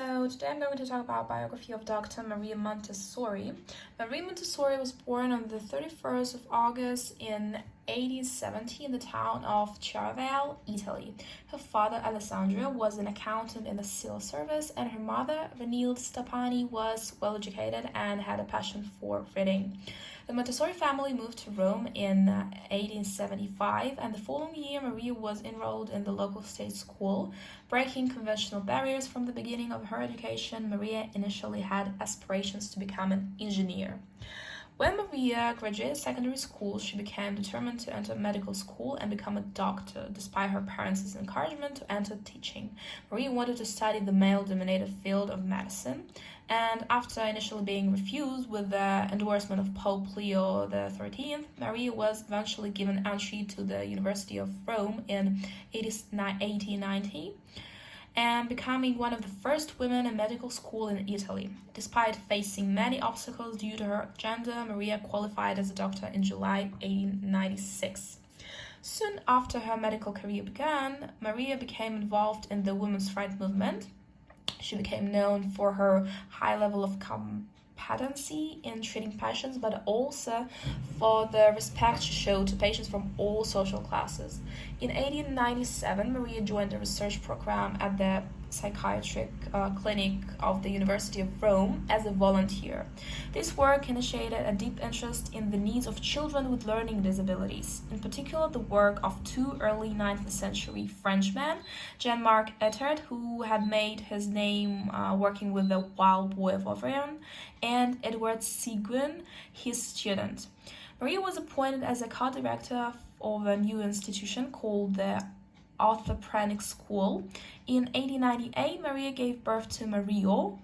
So today I'm going to talk about biography of Dr. Maria Montessori. Maria Montessori was born on the 31st of August in 1870 in the town of Chiavari, Italy. Her father, Alessandro, was an accountant in the civil service, and her mother, Renilde Stapani, was well-educated and had a passion for reading. The Montessori family moved to Rome in 1875, and the following year Maria was enrolled in the local state school. Breaking conventional barriers from the beginning of her education, Maria initially had aspirations to become an engineer. When Maria graduated secondary school, she became determined to enter medical school and become a doctor, despite her parents' encouragement to enter teaching. Maria wanted to study the male-dominated field of medicine, and after initially being refused with the endorsement of Pope Leo XIII, Maria was eventually given entry to the University of Rome in 1890. And becoming one of the first women in medical school in Italy. Despite facing many obstacles due to her gender, Maria qualified as a doctor in July 1896. Soon after her medical career began, Maria became involved in the women's rights movement. She became known for her high level of competency in treating patients, but also for the respect she showed to patients from all social classes. In 1897, Maria joined a research program at the psychiatric clinic of the University of Rome as a volunteer. This work initiated a deep interest in the needs of children with learning disabilities, in particular the work of two early 19th century Frenchmen, Jean-Marc Ettard, who had made his name working with the wild boy of Auvergne, and Edward Seguin, his student. Maria was appointed as a co-director of a new institution called the Orthophrenic School. In 1898, Maria gave birth to Mario,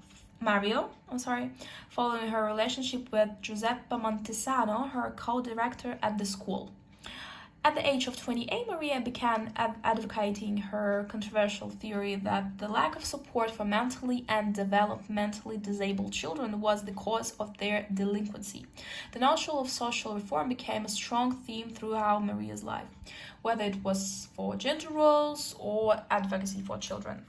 following her relationship with Giuseppe Montesano, her co-director at the school. At the age of 28, Maria began advocating her controversial theory that the lack of support for mentally and developmentally disabled children was the cause of their delinquency. The notion of social reform became a strong theme throughout Maria's life, whether it was for gender roles or advocacy for children.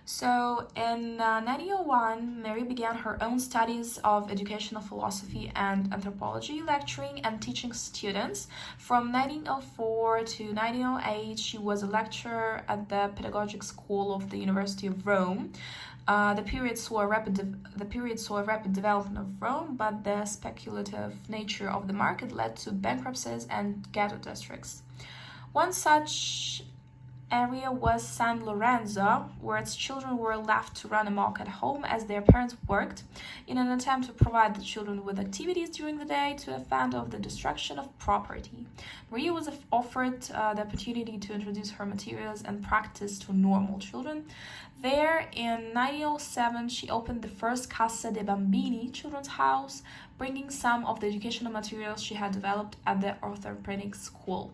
So in 1901, Mary began her own studies of educational philosophy and anthropology, lecturing and teaching students. From 1904 to 1908, she was a lecturer at the Pedagogic School of the University of Rome. The period saw a rapid development of Rome, but the speculative nature of the market led to bankruptcies and ghetto districts. One such area was San Lorenzo, where its children were left to run amok at home as their parents worked, in an attempt to provide the children with activities during the day to fend off the destruction of property. Maria was offered the opportunity to introduce her materials and practice to normal children. There, in 1907, she opened the first Casa dei Bambini children's house, bringing some of the educational materials she had developed at the Orthophrenic School.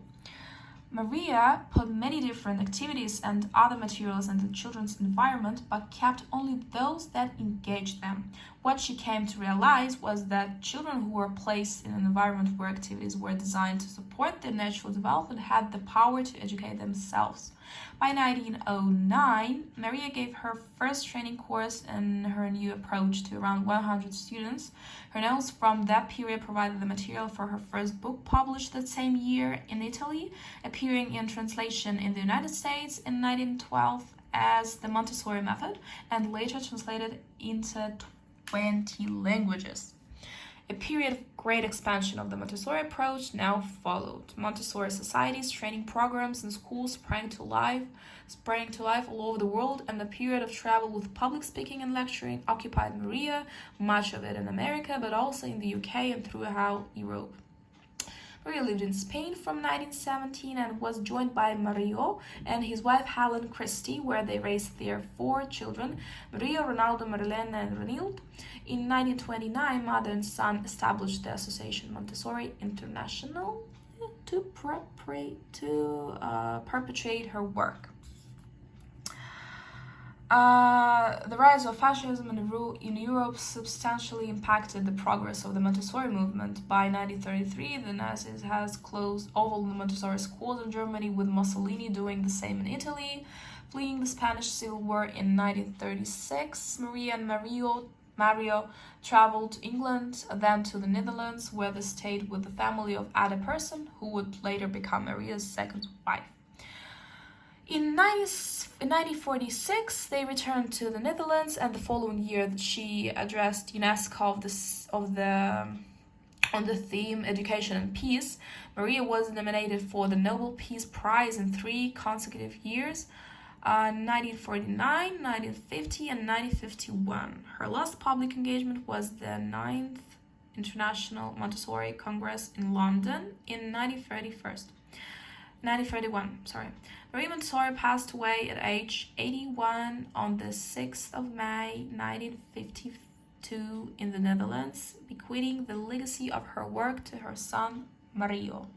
Maria put many different activities and other materials in the children's environment, but kept only those that engaged them. What she came to realize was that children who were placed in an environment where activities were designed to support their natural development had the power to educate themselves. By 1909, Maria gave her first training course in her new approach to around 100 students. Her notes from that period provided the material for her first book, published that same year in Italy, appearing in translation in the United States in 1912 as The Montessori Method, and later translated into 20 languages. A period of great expansion of the Montessori approach now followed. Montessori societies, training programs, and schools sprang to life all over the world, and the period of travel with public speaking and lecturing occupied Maria, much of it in America, but also in the UK and throughout Europe. Maria lived in Spain from 1917 and was joined by Mario and his wife Helen Christie, where they raised their 4 children, Maria, Ronaldo, Marilena, and Renilde. In 1929, mother and son established the Association Montessori International to perpetuate her work. The rise of fascism in Europe substantially impacted the progress of the Montessori movement. By 1933, the Nazis had closed all the Montessori schools in Germany, with Mussolini doing the same in Italy. Fleeing the Spanish Civil War in 1936, Maria and Mario traveled to England, then to the Netherlands, where they stayed with the family of Ada Person, who would later become Maria's second wife. In 1946, they returned to the Netherlands, and the following year she addressed UNESCO on the theme Education and Peace. Maria was nominated for the Nobel Peace Prize in 3 consecutive years, 1949, 1950, and 1951. Her last public engagement was the 9th International Montessori Congress in London in 1931. Maria Montessori passed away at age 81 on the 6th of May 1952 in the Netherlands, bequeathing the legacy of her work to her son Mario.